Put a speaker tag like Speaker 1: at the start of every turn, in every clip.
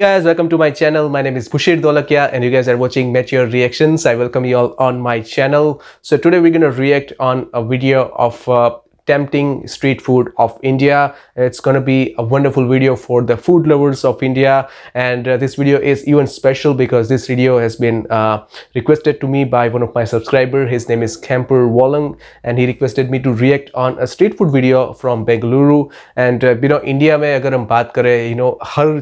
Speaker 1: Guys, welcome to my channel. My name is Bushir Dolakia and you guys are watching Mature Reactions. I welcome you all on my channel. So today we're going to react on a video of tempting street food of India. It's going to be a wonderful video for the food lovers of India, and this video is even special because this video has been requested to me by one of my subscribers. His name is Camper Wallang and he requested me to react on a street food video from Bengaluru. And India में अगर हम बात करें हर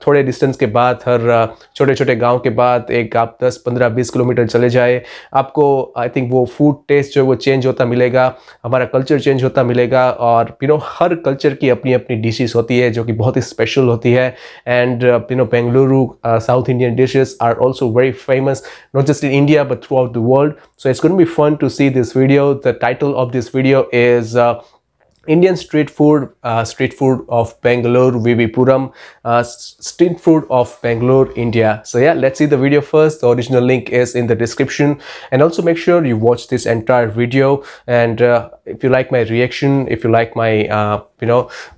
Speaker 1: थोड़े distance के बाद, हर छोटे छोटे गांव के बाद एक आप 10, 15, 20 किलोमीटर चले जाए, आपको आई थिंक वो फूड टेस्ट जो है वो चेंज होता मिलेगा, हमारा कल्चर चेंज होता मिलेगा। और हर कल्चर की अपनी अपनी डिशेस होती है जो कि बहुत ही स्पेशल होती है। And Bengaluru South Indian dishes are also very famous, not just in India but throughout the world. So it's going to be fun to see this video. The title of this video is Indian street food of Bangalore, Vivipuram, street food of Bangalore, India. So yeah, let's see the video first. The original link is in the description, and also make sure you watch this entire video. And if you like my reaction, if you like my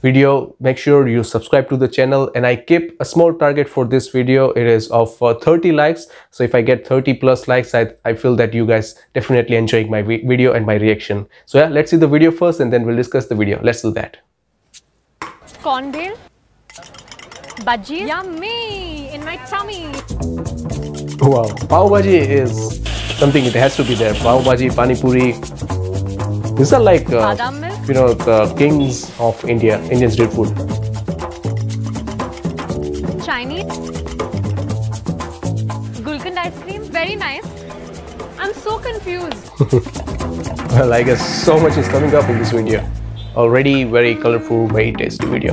Speaker 1: video, make sure you subscribe to the channel. And I keep a small target for this video. It is of 30 likes. So if I get 30 plus likes, I feel that you guys definitely enjoying my video and my reaction. So yeah, let's see the video first and then we'll discuss the video. Let's do that.
Speaker 2: Cornmeal, bhaji, yummy in my tummy.
Speaker 1: Wow, pav bhaji is something, it has to be there. Pav bhaji, pani puri, these are like the kings of Indian street food.
Speaker 2: Chinese, Gulkand ice cream, very nice. I'm so confused.
Speaker 1: Well, I guess so much is coming up in this video. Already very colorful, very tasty video.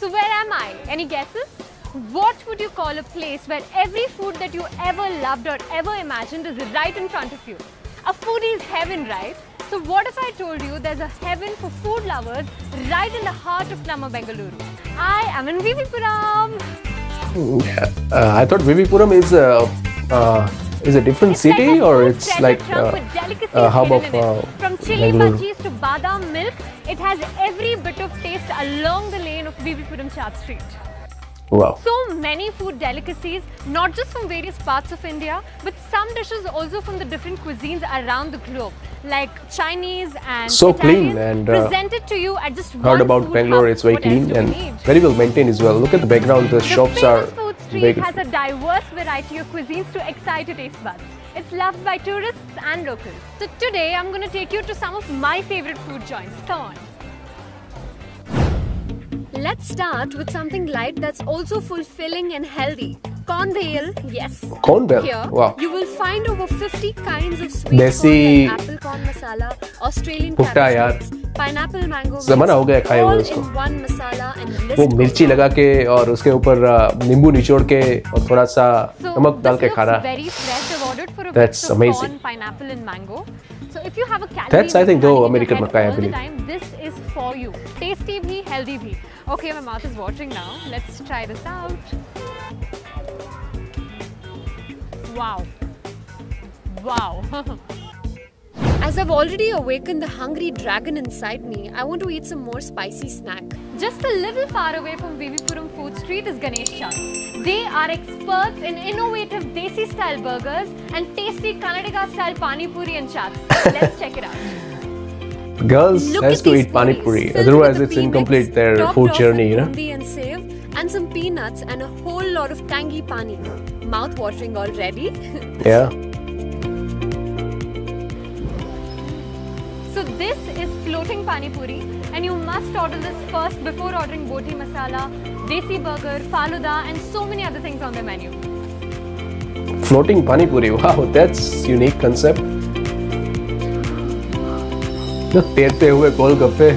Speaker 2: So where am I? Any guesses? What would you call a place where every food that you ever loved or ever imagined is right in front of you? A foodie's heaven, right? So what if I told you there's a heaven for food lovers right in the heart of Namma Bengaluru? I am in Vivipuram.
Speaker 1: I thought Vivipuram is a different
Speaker 2: it's
Speaker 1: city,
Speaker 2: like
Speaker 1: or it's like
Speaker 2: a
Speaker 1: hub of
Speaker 2: from chili
Speaker 1: Bengaluru.
Speaker 2: bhajis to badam milk, it has every bit of taste along the lane of Vivipuram Chat Street.
Speaker 1: Wow.
Speaker 2: So many food delicacies, not just from various parts of India, but some dishes also from the different cuisines around the globe, like Chinese and
Speaker 1: so
Speaker 2: Italian,
Speaker 1: clean and
Speaker 2: presented to you at just
Speaker 1: heard
Speaker 2: one
Speaker 1: about
Speaker 2: food
Speaker 1: Bangalore.
Speaker 2: hub.
Speaker 1: It's very
Speaker 2: What else
Speaker 1: clean
Speaker 2: do we
Speaker 1: and
Speaker 2: need?
Speaker 1: very well maintained as well. Look at the background, the shops are
Speaker 2: The food street
Speaker 1: very
Speaker 2: has a diverse variety of cuisines to excite your taste buds. It's loved by tourists and locals. So today I'm going to take you to some of my favorite food joints. Come on. Let's start with something light that's also fulfilling and healthy. Cornmeal, yes.
Speaker 1: Cornmeal?
Speaker 2: Here,
Speaker 1: Wow.
Speaker 2: you will find over 50 kinds of sweet
Speaker 1: Desi
Speaker 2: corn like apple corn masala, Australian
Speaker 1: भुट्टा
Speaker 2: cabbage
Speaker 1: यार।
Speaker 2: mix, pineapple mango
Speaker 1: ज़माना हो गया खाए हुए
Speaker 2: all
Speaker 1: उसको।
Speaker 2: in one masala and list
Speaker 1: वो
Speaker 2: goes
Speaker 1: मिर्ची
Speaker 2: on.
Speaker 1: लगा के और उसके ऊपर नींबू निचोड़ के और थोड़ा सा नमक डाल के
Speaker 2: this
Speaker 1: खा
Speaker 2: looks
Speaker 1: रहा।
Speaker 2: very fresh. I've ordered for a
Speaker 1: That's
Speaker 2: mix of
Speaker 1: amazing.
Speaker 2: corn, pineapple and mango. So if you have a calorie
Speaker 1: That's, I think, though,
Speaker 2: running in
Speaker 1: American
Speaker 2: your head
Speaker 1: makai, I
Speaker 2: all the
Speaker 1: believe.
Speaker 2: time, this is for you. Tasty bhi, healthy bhi. Okay, my mouth is watering now. Let's try this out. Wow. Wow. As I've already awakened the hungry dragon inside me, I want to eat some more spicy snack. Just a little far away from Vivipuram Food Street is Ganesh Chats. They are experts in innovative Desi style burgers and tasty Karnataka style pani puri and chats. Let's check it out.
Speaker 1: Girls
Speaker 2: Look
Speaker 1: has
Speaker 2: at
Speaker 1: to
Speaker 2: these
Speaker 1: eat pani
Speaker 2: puris,
Speaker 1: puri,
Speaker 2: filled
Speaker 1: otherwise
Speaker 2: with
Speaker 1: it's
Speaker 2: the
Speaker 1: incomplete
Speaker 2: peanuts,
Speaker 1: their
Speaker 2: topped
Speaker 1: food
Speaker 2: off
Speaker 1: journey,
Speaker 2: with
Speaker 1: you know.
Speaker 2: bundi and save, and some peanuts and a whole lot of tangy pani. Mouth watering already.
Speaker 1: Yeah.
Speaker 2: So this is floating pani puri, and you must order this first before ordering boti masala, desi burger, faluda, and so many other things on their menu.
Speaker 1: Floating pani puri, wow, that's unique concept. तैरते हुए गोलगप्पे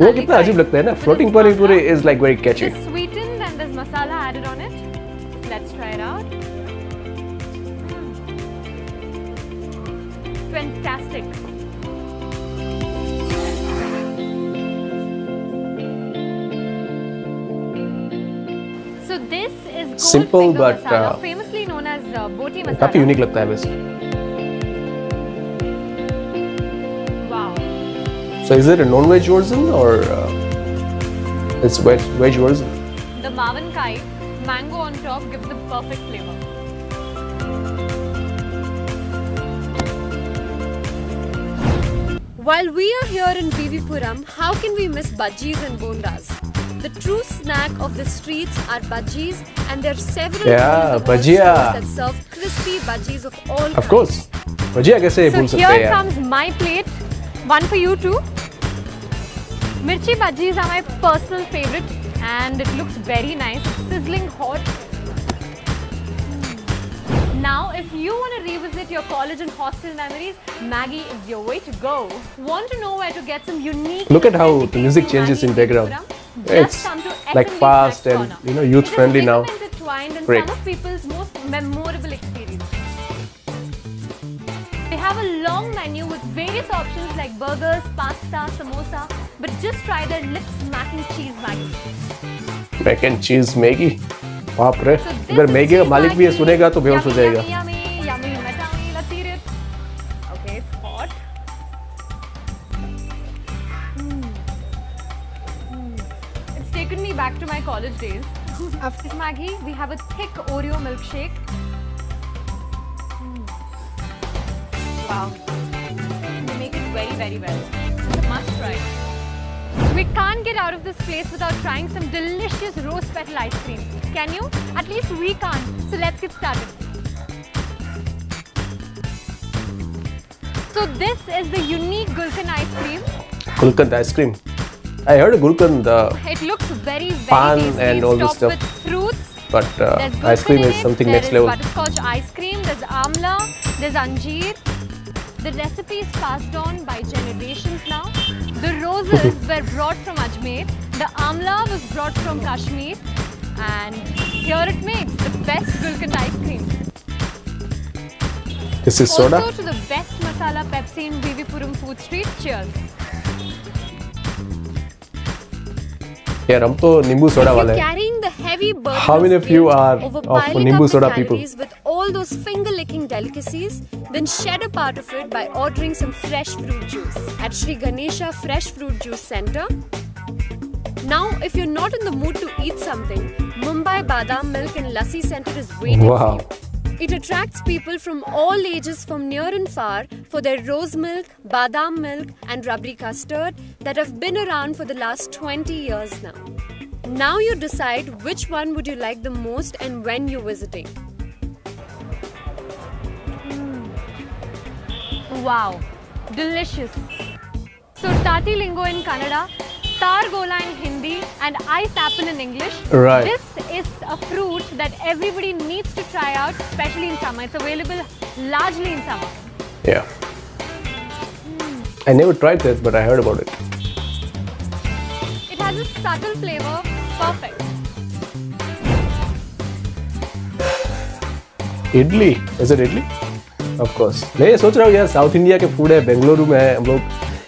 Speaker 1: वो कितना अजीब लगता है ना. Floating pani puri is like very catchy.
Speaker 2: It's sweetened and there's masala added on it. Let's try it out. Fantastic. So this is gold
Speaker 1: Simple
Speaker 2: finger
Speaker 1: but,
Speaker 2: masala, famously known as boti masala.
Speaker 1: काफी unique लगता है वैसे.
Speaker 2: Wow.
Speaker 1: So is it a non-veg version or it's veg version?
Speaker 2: The Mavan Kai, mango on top gives the perfect flavor. While we are here in Vivipuram, how can we miss bhajis and bondas? The true snack of the streets are bhajis, and there are several stores that serve crispy bhajis of all kinds.
Speaker 1: Of course. Bhajia kaise bhul sakte
Speaker 2: So here comes my plate. One for you too. Mirchi bhajis are my personal favorite, and it looks very nice. It's sizzling hot. Now, if you want to revisit your college and hostel memories, Maggie is your way to go. Want to know where to get some unique...
Speaker 1: Look at how the music changes in background. It's like fast and youth friendly now. Great.
Speaker 2: Some of people's most memorable experience. They have a long menu with various options like burgers, pasta, samosa, but just try their lip-smacking cheese Maggie.
Speaker 1: Mac and cheese Maggie. बाप रे, अगर Maggi का मालिक भी ये सुनेगा तो बेहोश हो जाएगा।
Speaker 2: Yummy, let's eat it. Okay, it's hot. It's taken me back to my college days. After this Maggie, we have a thick Oreo milkshake. Wow, they make it very, very well. It's a must try. We can't get out of this place without trying some delicious rose petal ice cream. Can you? At least we can't. So let's get started. So this is the unique Gulkand ice cream.
Speaker 1: Gulkand ice cream. I heard of Gulkand.
Speaker 2: It looks very, very
Speaker 1: pan
Speaker 2: tasty.
Speaker 1: And all this stuff.
Speaker 2: With fruits.
Speaker 1: But ice cream is something next level.
Speaker 2: There's butterscotch ice cream. There's amla. There's anjeer. The recipe is passed on by generations now. The roses were brought from Ajmer. The amla was brought from Kashmir. And here it makes the best Gulkand ice cream.
Speaker 1: This is soda?
Speaker 2: Also to the best masala Pepsi in Vivipuram Food Street. Cheers.
Speaker 1: Yeah, हम तो नींबू soda वाले हैं.
Speaker 2: Carrying the heavy burden
Speaker 1: How many of you are
Speaker 2: of
Speaker 1: नींबू soda people?
Speaker 2: With all those finger-licking delicacies, then shed a part of it by ordering some fresh fruit juice at Sri Ganesha Fresh Fruit Juice Center. Now, if you're not in the mood to eat something, Mumbai Badam Milk and Lassi Center is waiting for you. It attracts people from all ages from near and far for their rose milk, badam milk and rabri custard that have been around for the last 20 years now. Now you decide which one would you like the most and when you're visiting. Wow, delicious. So Tati Lingo in Kannada, Tar Gola in Hindi and Ice Apple in English.
Speaker 1: Right.
Speaker 2: This is a fruit that everybody needs to try out, especially in summer. It's available largely in summer.
Speaker 1: Yeah. I never tried this, but I heard about it.
Speaker 2: It has a subtle flavor, perfect.
Speaker 1: Idli? Is it idli? Of course. मैं सोच रहा हूँ यार south India के food है, बेंगलुरु में है हम लोग.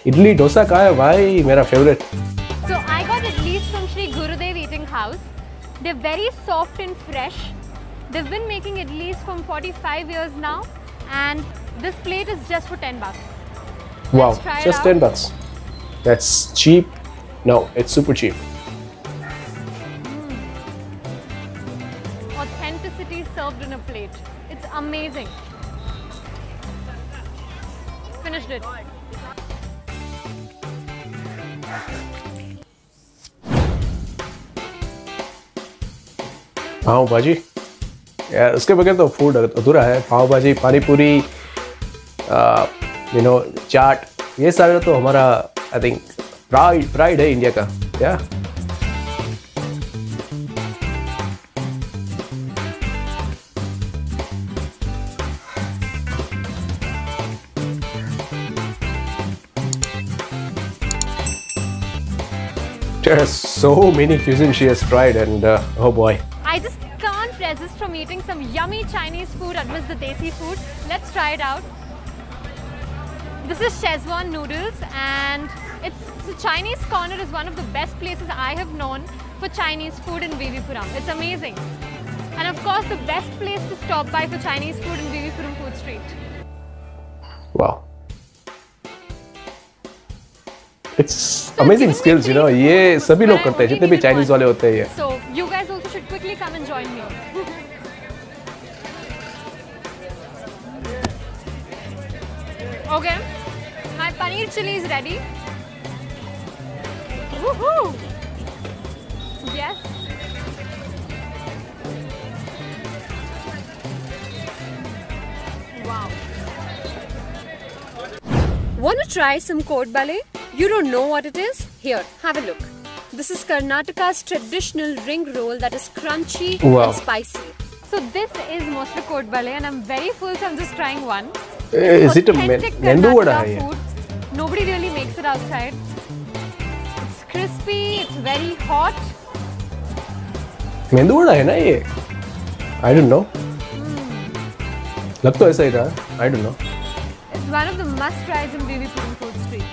Speaker 1: इडली डोसा कहाँ है भाई? मेरा favourite.
Speaker 2: So I got idlis from Sri Gurudev Eating House. They're very soft and fresh. They've been making idlis from 45 years now, and this plate is just for 10 bucks.
Speaker 1: Wow, just 10 bucks. That's cheap. No, it's super cheap.
Speaker 2: Authenticity served in a plate. It's amazing. Finished it.
Speaker 1: पाव भाजी यार, उसके बगैर तो food अधूरा है. पाव भाजी, पानी पूरी, चाट, ये सारे तो हमारा आई थिंक प्राइड है इंडिया का. या there are so many cuisines she has tried, and oh boy.
Speaker 2: I just can't resist from eating some yummy Chinese food amidst the desi food. Let's try it out. This is Szechuan noodles, and the Chinese corner is one of the best places I have known for Chinese food in Vivipuram. It's amazing. And of course, the best place to stop by for Chinese food in Vivipuram Food Street.
Speaker 1: Wow. It's amazing skills, you know. ये सभी लोग करते हैं, जितने भी Chinese वाले होते हैं ये.
Speaker 2: So you guys also should quickly come and join me. Okay, my paneer chili is ready. Woohoo! Yes. Wow. Want to try some court ballet? You don't know what it is? Here, have a look. This is Karnataka's traditional ring roll that is crunchy
Speaker 1: Wow.
Speaker 2: and spicy. So this is mostly court ballet and I'm very full, so I'm just trying one.
Speaker 1: Is it a
Speaker 2: Authentic
Speaker 1: mendu vada
Speaker 2: Karnataka
Speaker 1: है ये?
Speaker 2: food. Nobody really makes it outside. It's crispy, it's very hot.
Speaker 1: मेंदू वड़ा है ना ये? I don't know. लग तो ऐसा ही रहा. I don't know.
Speaker 2: It's one of the must tries in BB Puram Food Street.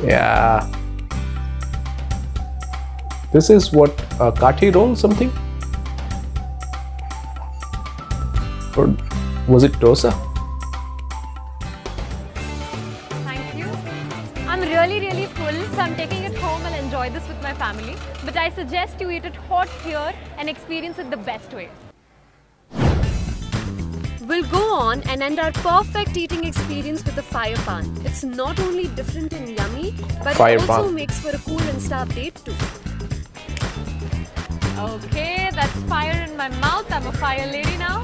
Speaker 1: Yeah. This is what kathi roll something? Or was it dosa?
Speaker 2: Thank you. I'm really full, so I'm taking it home and enjoy this with my family. But I suggest you eat it hot here and experience it the best way. We'll go on and end our perfect eating experience with a fire pan. It's not only different and yummy, but
Speaker 1: Fire
Speaker 2: it also
Speaker 1: pan.
Speaker 2: makes for a cool Insta update too. Okay, that's fire in my mouth. I'm a fire lady now.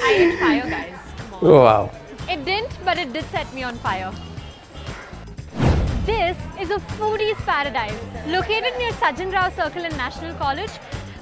Speaker 2: I ate fire, guys. Come on.
Speaker 1: Oh, wow.
Speaker 2: It didn't, but it did set me on fire. This is a foodie's paradise. Located near Sajjan Rao Circle and National College,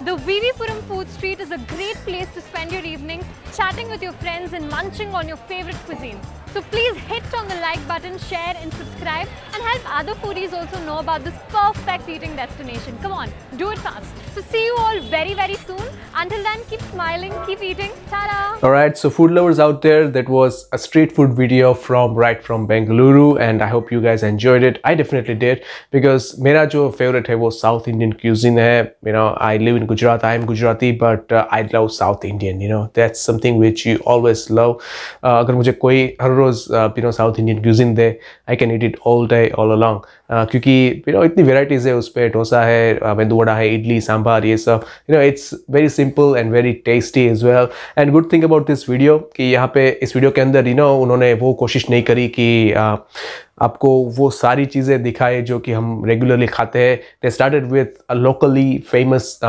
Speaker 2: the VV Puram Food Street is a great place to spend your evenings chatting with your friends and munching on your favorite cuisines. So please hit on the like button, share and subscribe and help other foodies also know about this perfect eating destination. Come on, do it fast. So see you all very soon. Until then, keep smiling, keep eating. Ta-da!
Speaker 1: Alright, so food lovers out there, that was a street food video right from Bengaluru, and I hope you guys enjoyed it. I definitely did, because मेरा जो favorite है वो South Indian cuisine है. You know, I live in Gujarat, I am Gujarati, but I love South Indian. You know, that's something which you always love. अगर मुझे कोई हर रोज South Indian cuisine they, I can eat it all day, all along. क्योंकि इतनी varieties है उस पे, डोसा है, मेंदू वड़ा है, इडली, सांभर, ये सब. It's very simple and very tasty as well. And good thing about this video कि यहाँ पे इस वीडियो के अंदर उन्होंने वो कोशिश नहीं करी कि आपको वो सारी चीज़ें दिखाए जो कि हम रेगुलरली खाते हैं. They started with a locally famous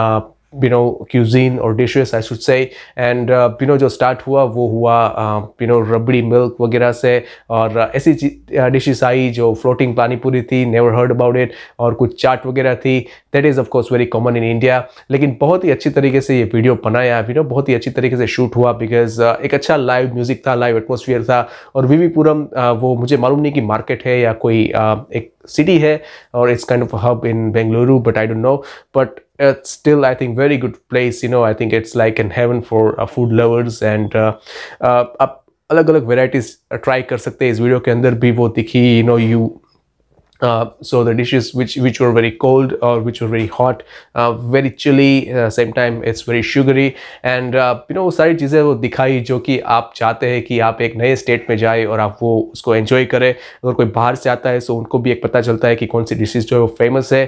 Speaker 1: cuisine or dishes I should say, and जो start हुआ वो हुआ रबड़ी मिल्क वगैरह से, और ऐसी डिशेस आई जो फ्लोटिंग पानी पूरी थी, never heard about it, और कुछ चाट वगैरह थी. That is of course very common in India. लेकिन बहुत ही अच्छी तरीके से ये वीडियो बनाया, बहुत ही अच्छी तरीके से शूट हुआ, बिकॉज एक अच्छा लाइव म्यूजिक था, लाइव एटमोसफियर था. और वीवी पुरम वो मुझे मालूम नहीं कि मार्केट है या कोई एक सिटी है, और it's kind of hub in Bengaluru, but I don't no. But it's still I think very good place. I think it's like in heaven for food lovers, and आप अलग-अलग varieties try कर सकते हैं. इस वीडियो के अंदर भी वो दिखी, you so the dishes which were very cold or which were very hot, very chilly, same time it's very sugary, and वो सारी चीज़ें वो दिखाई जो कि आप चाहते हैं कि आप एक नए स्टेट में जाए और आप वो उसको एंजॉय करें. अगर कोई बाहर से आता है तो उनको भी एक पता चलता है कि कौन सी डिशेज जो है वो फेमस है.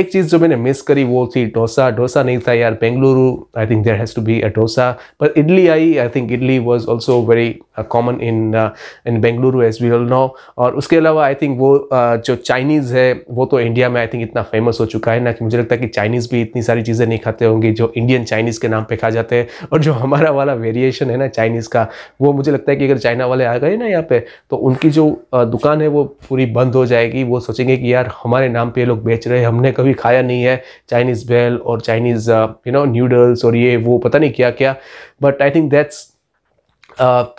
Speaker 1: एक चीज़ जो मैंने मिस करी वो थी डोसा. डोसा नहीं था यार. Bengaluru I think there has to be a dosa, पर idli I. I think idli was also very common in Bengaluru as we all know. और उसके अलावा आई थिंक वो जो चाइनीज़ है वो तो इंडिया में आई थिंक इतना फेमस हो चुका है ना, कि मुझे लगता है कि चाइनीज़ भी इतनी सारी चीज़ें नहीं खाते होंगे जो इंडियन चाइनीज़ के नाम पे खा जाते हैं. और जो हमारा वाला वेरिएशन है ना चाइनीज़ का, वो मुझे लगता है कि अगर चाइना वाले आ गए ना यहाँ पे, तो उनकी जो दुकान है वो पूरी बंद हो जाएगी. वो सोचेंगे कि यार हमारे नाम पे ये लोग बेच रहे हैं, हमने कभी खाया नहीं है चाइनीज़ भेल और चाइनीज़ नूडल्स और ये वो पता नहीं क्या क्या. But I think that's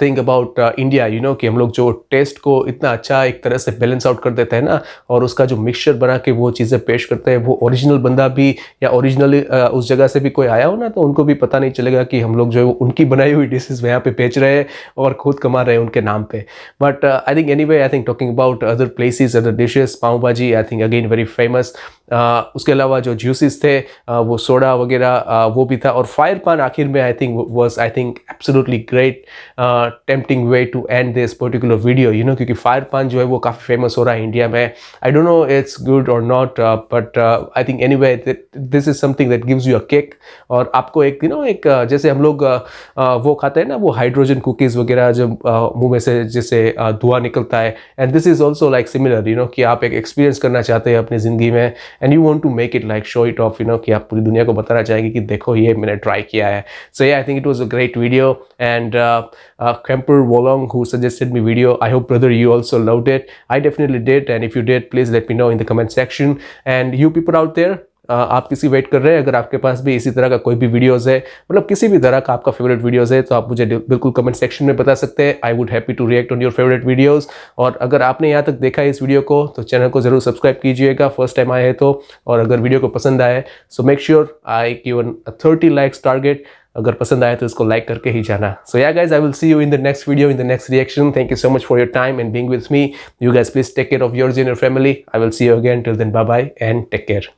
Speaker 1: think about India, कि हम लोग जो टेस्ट को इतना अच्छा एक तरह से बैलेंस आउट कर देते हैं ना, और उसका जो मिक्सचर बना के वो चीज़ें पेश करते हैं, वो ओरिजिनल बंदा भी या ओरिजिनली उस जगह से भी कोई आया हो ना, तो उनको भी पता नहीं चलेगा कि हम लोग जो है उनकी बनाई हुई डिशेज यहाँ पे बेच रहे हैं और खुद कमा रहे हैं उनके नाम पे. But I think anyway, I think talking about other places, other dishes, pav bhaji I think again very famous. उसके अलावा जो जूसेस थे वो सोडा वगैरह वो भी था, और फायर पान आखिर में I think absolutely great tempting way to end this particular video, you know, क्योंकि फायर पान जो है वो काफ़ी फेमस हो रहा है इंडिया में. I don't know it's good और not, but I think anyway this is something that gives you a kick. और आपको एक एक जैसे हम लोग वो खाते हैं ना, वो हाइड्रोजन कुकीज़ वगैरह जो मुंह में से जैसे धुआं निकलता है, and this is also like similar, you know, कि आप एक एक्सपीरियंस करना चाहते हैं अपनी ज़िंदगी में, and you want to make it like show it off, you know, कि आप पूरी दुनिया को बताना चाहेंगे कि देखो ये मैंने ट्राई किया है. So I think it was a great video. And Kemper Wolong, who suggested me video, I hope brother you also loved it. I definitely did, and if you did, please let me know in the comment section. And you people out there, आप किसी wait कर रहे हैं, अगर आपके पास भी इसी तरह का कोई भी वीडियोस है, मतलब किसी भी तरह का आपका फेवरेट वीडियोस है, तो आप मुझे बिल्कुल कमेंट सेक्शन में बता सकते हैं. I would happy to react on your favourite videos. और अगर आपने यहाँ तक देखा है इस वीडियो को, तो चैनल को जरूर सब्सक्राइब कीजिएगा फर्स्ट टाइम आए हैं तो. और अगर वीडियो को पसंद आए, so make sure I given 30 likes target. अगर पसंद आए तो इसको लाइक करके ही जाना. So yeah guys, I will see you in the next video, in the next reaction. Thank you so much for your time and being with me. You guys please take care of yours and your family. I will see you again. Till then, bye bye and take care.